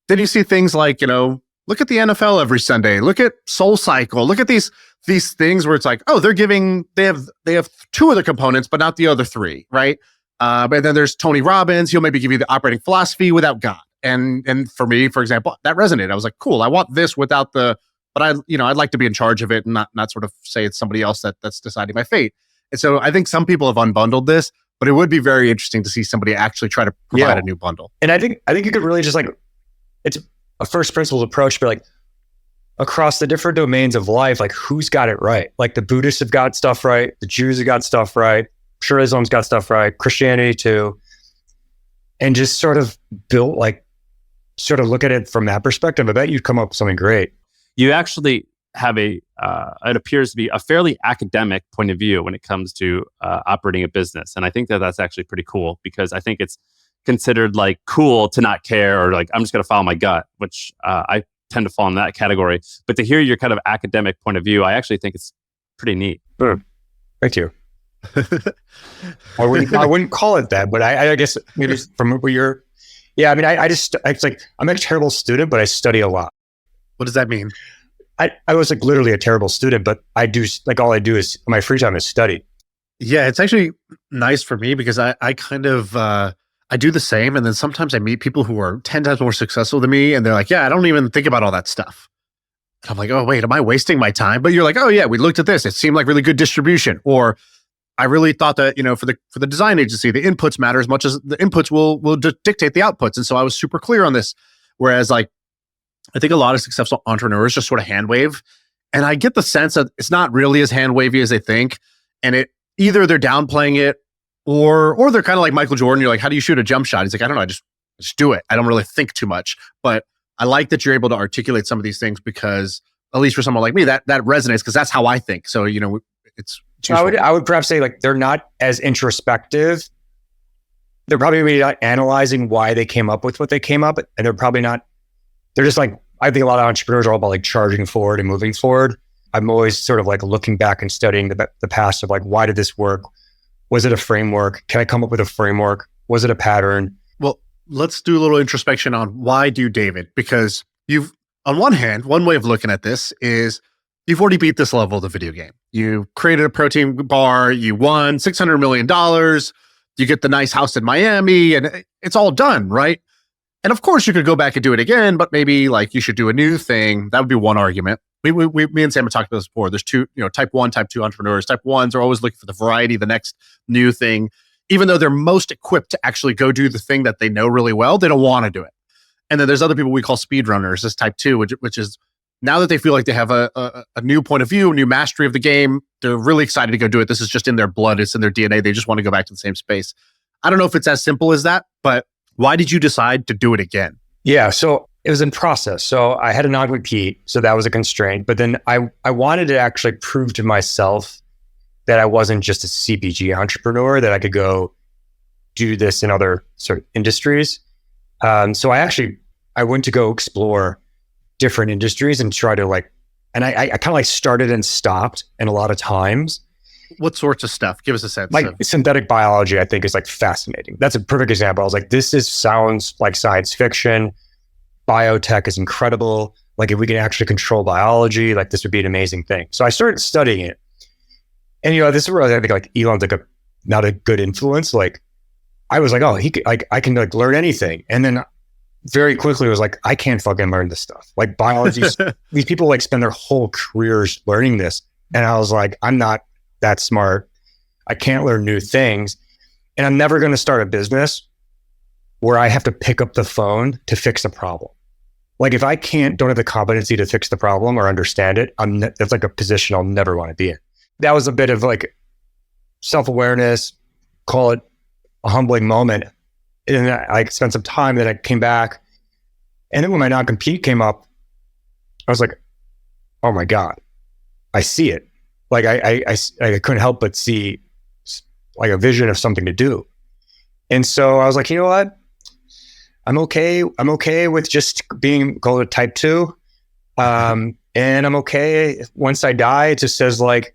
you see things like, look at the NFL every Sunday. Look at Soul Cycle. Look at these things where it's like, oh, they have 2 other components, but not the other 3, right? But then there's Tony Robbins. He'll maybe give you the operating philosophy without God. And for me, for example, that resonated. I was like, cool, I want this without but I'd like to be in charge of it and not sort of say it's somebody else that's deciding my fate. And so I think some people have unbundled this, but it would be very interesting to see somebody actually try to provide a new bundle. And I think you could really just like, it's a first principles approach, but like across the different domains of life, like who's got it right? Like the Buddhists have got stuff right. The Jews have got stuff right. I'm sure Islam's got stuff right. Christianity too. And just sort of built like sort of look at it from that perspective, I bet you'd come up with something great. You actually have it appears to be a fairly academic point of view when it comes to operating a business. And I think that that's actually pretty cool, because I think it's considered like cool to not care, or like, I'm just going to follow my gut, which I tend to fall in that category. But to hear your kind of academic point of view, I actually think it's pretty neat. Thank you. I wouldn't call it that, but I guess maybe from where you're, yeah, I mean, it's like, I'm a terrible student, but I study a lot. What does that mean? I was like literally a terrible student, but I do, like, all I do is my free time is study. Yeah, it's actually nice for me because I kind of, I do the same. And then sometimes I meet people who are 10 times more successful than me. And they're like, yeah, I don't even think about all that stuff. And I'm like, oh, wait, am I wasting my time? But you're like, oh yeah, we looked at this. It seemed like really good distribution. Or I really thought that, for the design agency, the inputs matter as much as the inputs will dictate the outputs. And so I was super clear on this. Whereas like, I think a lot of successful entrepreneurs just sort of hand wave. And I get the sense that it's not really as hand wavy as they think. And it either they're downplaying it or they're kind of like Michael Jordan. You're like, how do you shoot a jump shot? He's like, I don't know. I just do it. I don't really think too much. But I like that you're able to articulate some of these things, because at least for someone like me, that resonates, because that's how I think. So, it's I would perhaps say like they're not as introspective. They're probably not analyzing why they came up with what they came up, and they're just like, I think a lot of entrepreneurs are all about like charging forward and moving forward. I'm always sort of like looking back and studying the past of like, why did this work? Was it a framework? Can I come up with a framework? Was it a pattern? Well, let's do a little introspection on why do David? Because you've, on one hand, one way of looking at this is you've already beat this level of the video game. You created a protein bar, you won $600 million, you get the nice house in Miami, and it's all done, right? And of course, you could go back and do it again, but maybe like you should do a new thing. That would be one argument. Me and Sam have talked about this before. There's two, type 1, type 2 entrepreneurs. Type 1s are always looking for the variety, the next new thing. Even though they're most equipped to actually go do the thing that they know really well, they don't want to do it. And then there's other people we call speedrunners, this type 2, which is now that they feel like they have a new point of view, a new mastery of the game, they're really excited to go do it. This is just in their blood. It's in their DNA. They just want to go back to the same space. I don't know if it's as simple as that, but why did you decide to do it again? Yeah, so it was in process. So I had a non-compete, so that was a constraint. But then I wanted to actually prove to myself that I wasn't just a CPG entrepreneur, that I could go do this in other sort of industries. So I went to go explore different industries and try to and I kind of like started and stopped, and a lot of times. What sorts of stuff? Give us a sense. Like synthetic biology, I think is like fascinating. That's a perfect example. I was like, sounds like science fiction. Biotech is incredible. Like if we can actually control biology, like this would be an amazing thing. So I started studying it. And this is where I think like Elon's like not a good influence. Like I was like, oh, I can like learn anything. And then very quickly was like, I can't fucking learn this stuff. Like biology, these people like spend their whole careers learning this. And I was like, I'm not that smart. I can't learn new things. And I'm never going to start a business where I have to pick up the phone to fix a problem. Like if I don't have the competency to fix the problem or understand it, that's like a position I'll never want to be in. That was a bit of like self-awareness, call it a humbling moment. And then I spent some time, then I came back. And then when my non-compete came up, I was like, oh my God, I see it. Like I couldn't help but see like a vision of something to do. And so I was like, you know what? I'm okay with just being called a type 2. And I'm okay once I die, it just says like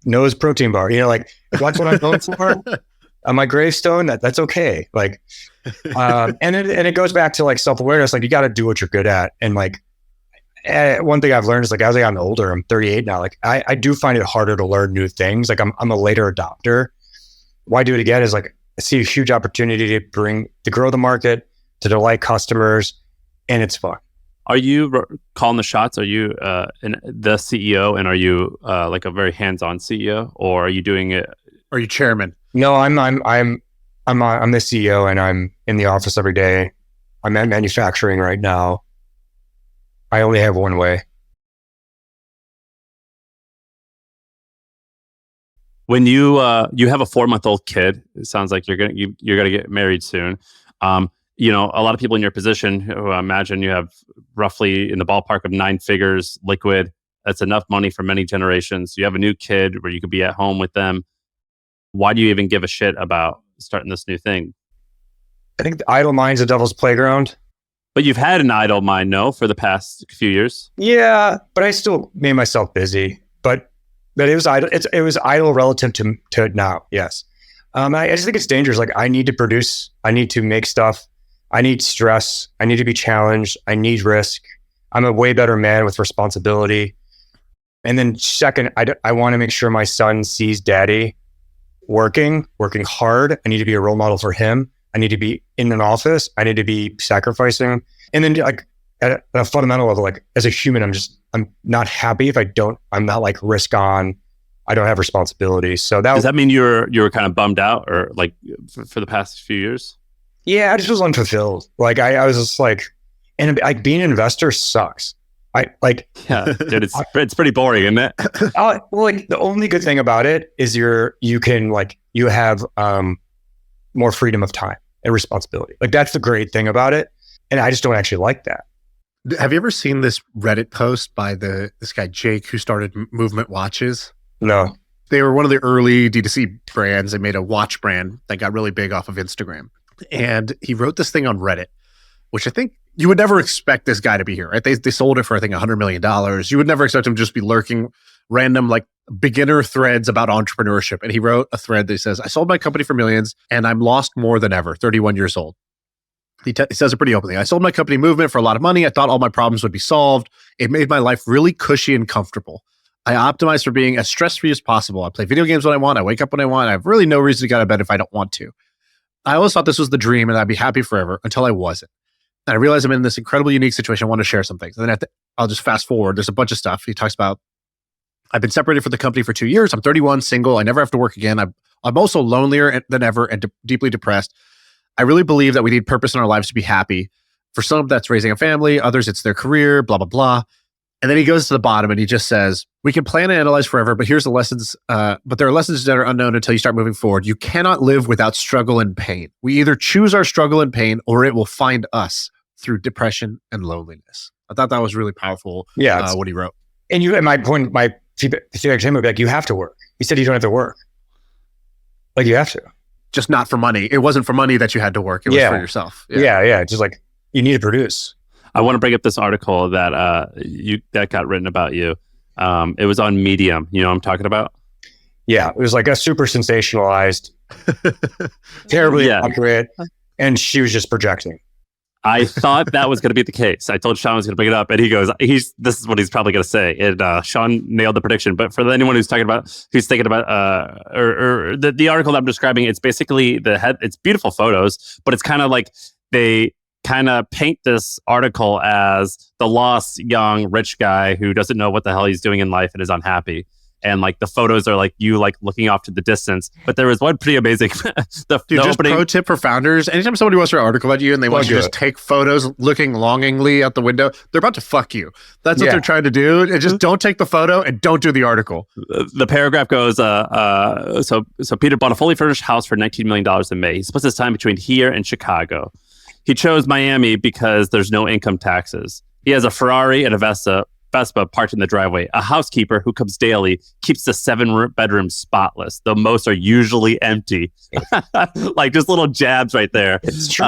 nose protein bar, like that's what I'm going for on my gravestone. That's okay. Like, and it goes back to like self-awareness. Like you got to do what you're good at. And like, one thing I've learned is like, as I gotten older, I'm 38 now. Like I do find it harder to learn new things. Like I'm a later adopter. Why do it again is like, I see a huge opportunity to grow the market, to delight customers, and it's fun. Are you calling the shots? Are you the CEO, and are you like a very hands-on CEO, or are you doing it? Are you chairman? No, I'm the CEO, and I'm in the office every day. I'm at manufacturing right now. I only have one way. When you have a 4-month-old kid, it sounds like you're gonna get married soon. you know, a lot of people in your position who I imagine you have roughly in the ballpark of 9 figures liquid. That's enough money for many generations. You have a new kid where you could be at home with them. Why do you even give a shit about starting this new thing? I think the idle mind's a devil's playground. But you've had an idle mind, no, for the past few years? Yeah, but I still made myself busy. But it was idle. It was idle relative to now. Yes, I just think it's dangerous. Like, I need to produce. I need to make stuff. I need stress. I need to be challenged. I need risk. I'm a way better man with responsibility. And then second, I want to make sure my son sees daddy working hard. I need to be a role model for him. I need to be in an office. I need to be sacrificing. And then like at a fundamental level, like as a human, I'm not happy if I'm not like risk on. I don't have responsibility. So does that mean you were kind of bummed out or like for the past few years? Yeah, I just was unfulfilled. Like I was just like, and like being an investor sucks. Yeah, dude, it's pretty boring, isn't it? Well, like the only good thing about it is you have more freedom of time and responsibility. Like that's the great thing about it. And I just don't actually like that. Have you ever seen this Reddit post by this guy, Jake, who started Movement Watches? No. They were one of the early D2C brands. They made a watch brand that got really big off of Instagram. And he wrote this thing on Reddit, which I think you would never expect this guy to be here, right? They sold it for, I think, $100 million. You would never expect him to just be lurking random, like beginner threads about entrepreneurship. And he wrote a thread that says, I sold my company for millions and I'm lost more than ever, 31 years old. He says it pretty openly. I sold my company Movement for a lot of money. I thought all my problems would be solved. It made my life really cushy and comfortable. I optimize for being as stress-free as possible. I play video games when I want. I wake up when I want. I have really no reason to get out of bed if I don't want to. I always thought this was the dream and I'd be happy forever until I wasn't. And I realized I'm in this incredibly unique situation. I want to share some things. And then I'll just fast forward. There's a bunch of stuff. He talks about, I've been separated from the company for 2 years. I'm 31, single. I never have to work again. I'm also lonelier than ever and deeply depressed. I really believe that we need purpose in our lives to be happy. For some, that's raising a family. Others, it's their career, blah, blah, blah. And then he goes to the bottom and he just says, we can plan and analyze forever, but here's the lessons. But there are lessons that are unknown until you start moving forward. You cannot live without struggle and pain. We either choose our struggle and pain or it will find us through depression and loneliness. I thought that was really powerful. Yeah, what he wrote. And my feedback to him would be like, you have to work. He said you don't have to work. Like you have to. Just not for money. It wasn't for money that you had to work. It was for yourself. Yeah. Just like you need to produce. I want to bring up this article that that got written about you. It was on Medium. You know what I'm talking about? Yeah, it was like a super sensationalized, terribly accurate, and she was just projecting. I thought that was going to be the case. I told Shaan I was going to bring it up, and he goes, "This is what he's probably going to say." And Shaan nailed the prediction. But for anyone who's thinking about, or the article that I'm describing, it's basically the head. It's beautiful photos, but it's kind of like they kind of paint this article as the lost young rich guy who doesn't know what the hell he's doing in life and is unhappy. And like the photos are like you like looking off to the distance. But there was one pretty amazing. the just opening. Pro tip for founders: anytime somebody wants to write an article about you and they want you to just take photos looking longingly out the window, they're about to fuck you. That's what they're trying to do. And just don't take the photo and don't do the article. The paragraph goes, so Peter bought a fully furnished house for $19 million in May. He splits his time between here and Chicago. He chose Miami because there's no income taxes. He has a Ferrari and a Vespa parked in the driveway. A housekeeper who comes daily keeps the 7-bedroom spotless. The most are usually empty. Like just little jabs right there. It's true.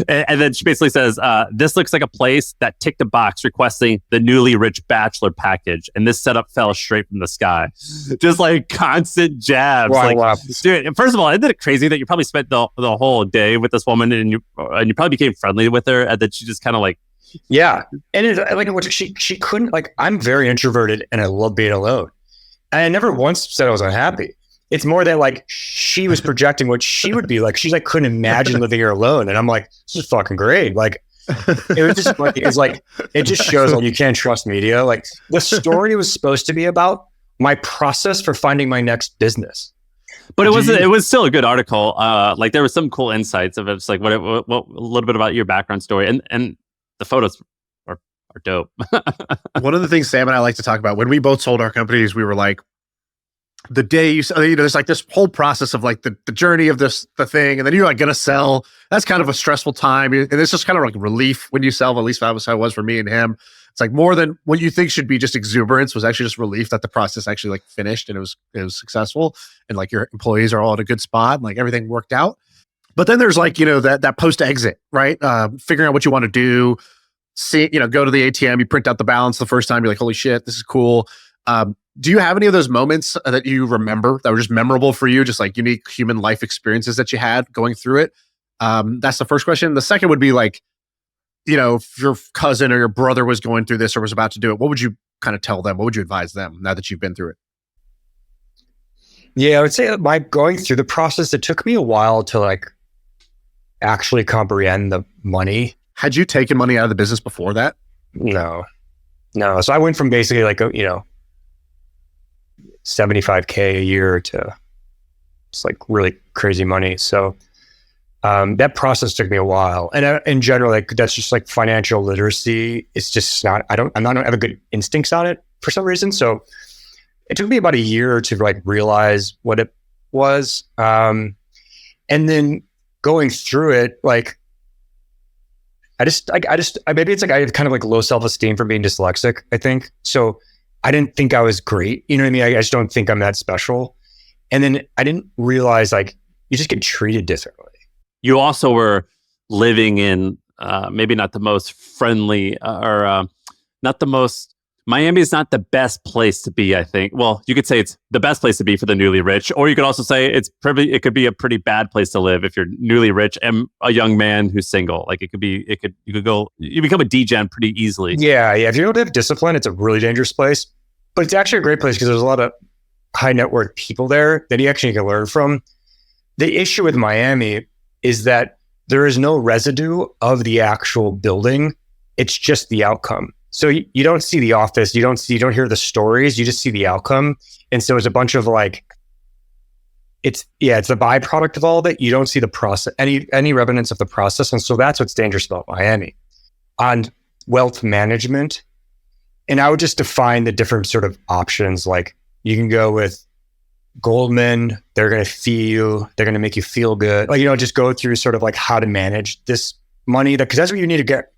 And then she basically says, this looks like a place that ticked a box requesting the newly rich bachelor package. And this setup fell straight from the sky. Just like constant jabs. Wow. Dude, first of all, isn't it crazy that you probably spent the whole day with this woman and you probably became friendly with her and then she just kind of like, yeah. And it's like she couldn't, like, I'm very introverted and I love being alone. And I never once said I was unhappy. It's more that like she was projecting what she would be like. She's like, couldn't imagine living here alone. And I'm like, this is fucking great. Like, it was just like, it just shows like you can't trust media. Like the story was supposed to be about my process for finding my next business. But it was still a good article. Like there was some cool insights of it. It's like what a little bit about your background story and the photos are dope. One of the things Sam and I like to talk about when we both sold our companies, we were like, the day there's like this whole process of like the journey of the thing, and then you're like gonna sell. That's kind of a stressful time, and it's just kind of like relief when you sell. At least that was how it was for me and him. It's like more than what you think should be just exuberance was actually just relief that the process actually like finished and it was successful, and like your employees are all at a good spot and like everything worked out. But then there's like, that post exit, right? Figuring out what you want to do, go to the ATM, you print out the balance the first time, you're like, holy shit, this is cool. Do you have any of those moments that you remember that were just memorable for you, just like unique human life experiences that you had going through it? That's the first question. The second would be like, if your cousin or your brother was going through this or was about to do it, what would you kind of tell them? What would you advise them now that you've been through it? Yeah, I would say by going through the process, it took me a while to like actually comprehend the money. Had you taken money out of the business before that? No. So I went from basically like, $75K a year to just like really crazy money. So that process took me a while. And in general, like that's just like financial literacy. It's just not, I don't have a good instincts on it for some reason. So it took me about a year to like realize what it was. And then going through it, like, maybe it's like I had kind of like low self-esteem from being dyslexic, I think. So I didn't think I was great. You know what I mean? I just don't think I'm that special. And then I didn't realize like you just get treated differently. You also were living in maybe not the most friendly or not the most. Miami is not the best place to be, I think. Well, you could say it's the best place to be for the newly rich, or you could also say it could be a pretty bad place to live if you're newly rich and a young man who's single. Like you become a degen pretty easily. Yeah. If you don't have discipline, it's a really dangerous place. But it's actually a great place because there's a lot of high net worth people there that you actually can learn from. The issue with Miami is that there is no residue of the actual building. It's just the outcome. So you don't see the office, you don't hear the stories, you just see the outcome. And so it's a bunch of like, it's the byproduct of all of it. You don't see the process, any remnants of the process. And so that's what's dangerous about Miami. On wealth management, and I would just define the different sort of options. Like you can go with Goldman, they're going to fee you, they're going to make you feel good. Like, just go through sort of like how to manage this money, because that's what you need to get.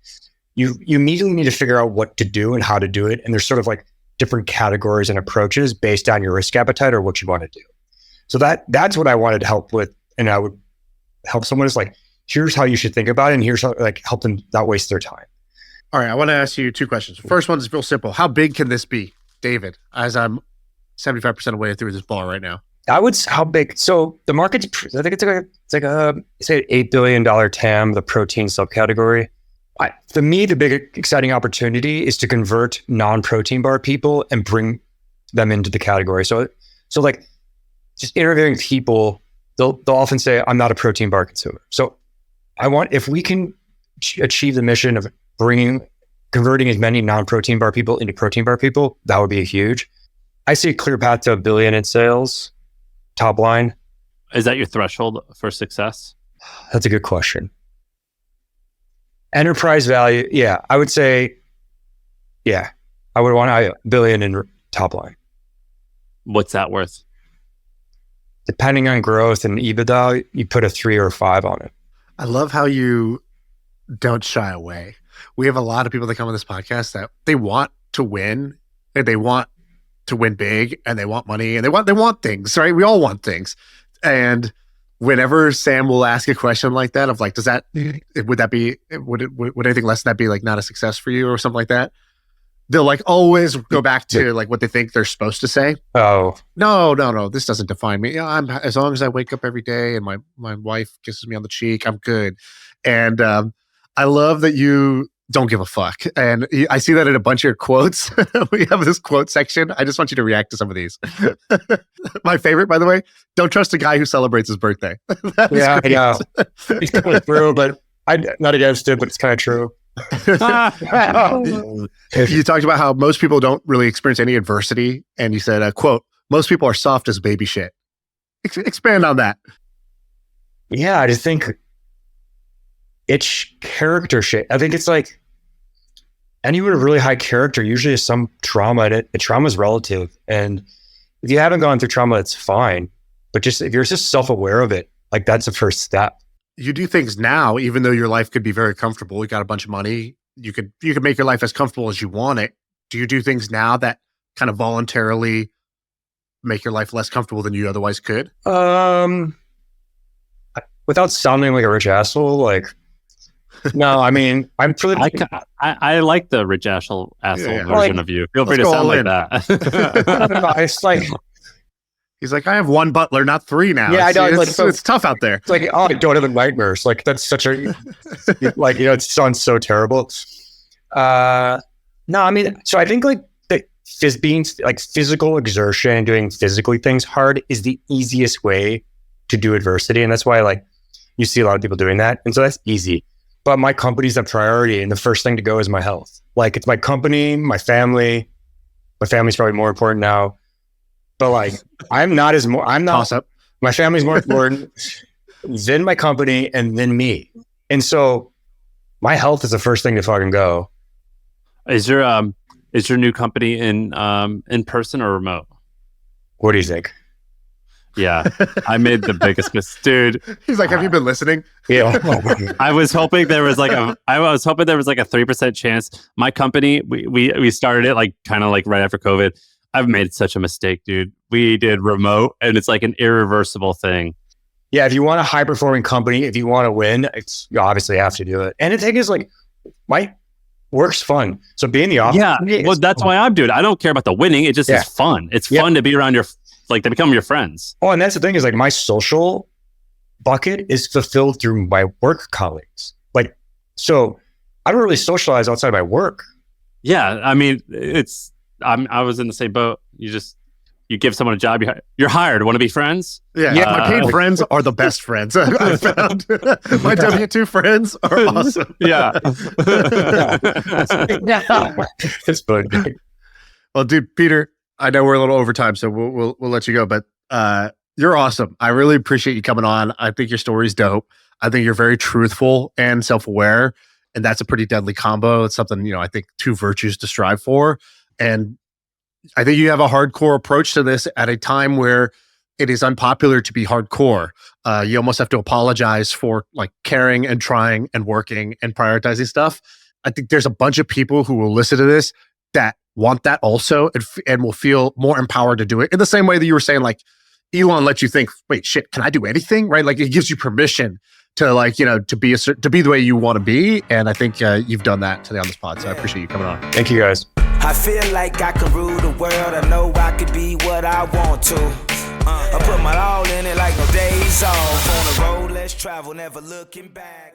You immediately need to figure out what to do and how to do it. And there's sort of like different categories and approaches based on your risk appetite or what you want to do. So that's what I wanted to help with. And I would help someone is like, here's how you should think about it. And here's how, like, help them not waste their time. All right. I want to ask you two questions. First one is real simple. How big can this be, David, as I'm 75% of the way through this bar right now? How big? So the market's, I think it's like a say $8 billion TAM, the protein subcategory. For me, the big exciting opportunity is to convert non-protein bar people and bring them into the category. So like just interviewing people, they'll often say, I'm not a protein bar consumer. So if we can achieve the mission of converting as many non-protein bar people into protein bar people, that would be huge. I see a clear path to $1 billion in sales, top line. Is that your threshold for success? That's a good question. Enterprise value, yeah, I would say, yeah, I would want $1 billion in top line. What's that worth? Depending on growth and EBITDA, you put a 3 or a 5 on it. I love how you don't shy away. We have a lot of people that come on this podcast that they want to win, and they want to win big, and they want money, and they want things, right? We all want things. And whenever Sam will ask a question like that of like, would anything less than that be like not a success for you or something like that? They'll like always go back to like what they think they're supposed to say. Oh, no, this doesn't define me. I'm as long as I wake up every day and my wife kisses me on the cheek, I'm good. And I love that you don't give a fuck. And I see that in a bunch of your quotes. We have this quote section. I just want you to react to some of these. My favorite, by the way, don't trust a guy who celebrates his birthday. Yeah, I know. He's coming through, but I'm not against it, but it's kind of true. You talked about how most people don't really experience any adversity. And you said, quote, most people are soft as baby shit. Expand on that. Yeah, I just think it's character shit. I think it's like anyone with really high character usually has some trauma in it. The trauma is relative. And if you haven't gone through trauma, it's fine. But just if you're just self-aware of it, like that's the first step. You do things now, even though your life could be very comfortable. You got a bunch of money. You could make your life as comfortable as you want it. Do you do things now that kind of voluntarily make your life less comfortable than you otherwise could? Without sounding like a rich asshole, like, no, I mean, I'm pretty. I like the rich asshole version like, of you. Feel free to sound like that. I don't know, it's like, he's like, I have one butler, not three now. Yeah, I know. It's tough out there. It's like, oh, I don't have nightmares. Like, that's such a, like, it sounds so terrible. No, I mean, so I think like being like physical exertion, doing physically things hard is the easiest way to do adversity. And that's why like you see a lot of people doing that. And so that's easy. But my company's a priority. And the first thing to go is my health. Like it's my company, my family. My family's probably more important now. But like, Toss up. My family's more important than my company and then me. And so my health is the first thing to fucking go. Is your new company in person or remote? What do you think? Yeah, I made the biggest mistake, dude. He's like, have you been listening? Yeah. I was hoping there was like a 3% chance. My company, we started it like kind of like right after COVID. I've made such a mistake, dude. We did remote and it's like an irreversible thing. Yeah, if you want a high performing company, if you want to win, you obviously have to do it. And the thing is like, my work's fun. So being in the office. Yeah, well, that's why I'm doing it. I don't care about the winning. It just is fun. It's fun to be around they become your friends. Oh, and that's the thing is like my social bucket is fulfilled through my work colleagues. Like, so I don't really socialize outside of my work. Yeah, I mean, I was in the same boat. You give someone a job, you're hired. Want to be friends? Yeah, my paid friends are the best friends I found. My W-2 friends are awesome. Yeah. It's fun. Well, dude, Peter, I know we're a little over time, so we'll let you go. But you're awesome. I really appreciate you coming on. I think your story's dope. I think you're very truthful and self-aware, and that's a pretty deadly combo. It's something, I think 2 virtues to strive for. And I think you have a hardcore approach to this at a time where it is unpopular to be hardcore. You almost have to apologize for like caring and trying and working and prioritizing stuff. I think there's a bunch of people who will listen to this that want that also and will feel more empowered to do it in the same way that you were saying, like Elon lets you think, wait, shit, can I do anything? Right? Like it gives you permission to like, to be the way you want to be. And I think you've done that today on this pod. So I appreciate you coming on. Thank you guys. I feel like I can rule the world. I know I could be what I want to. I put my all in it like no days off. On the road, let's travel, never looking back.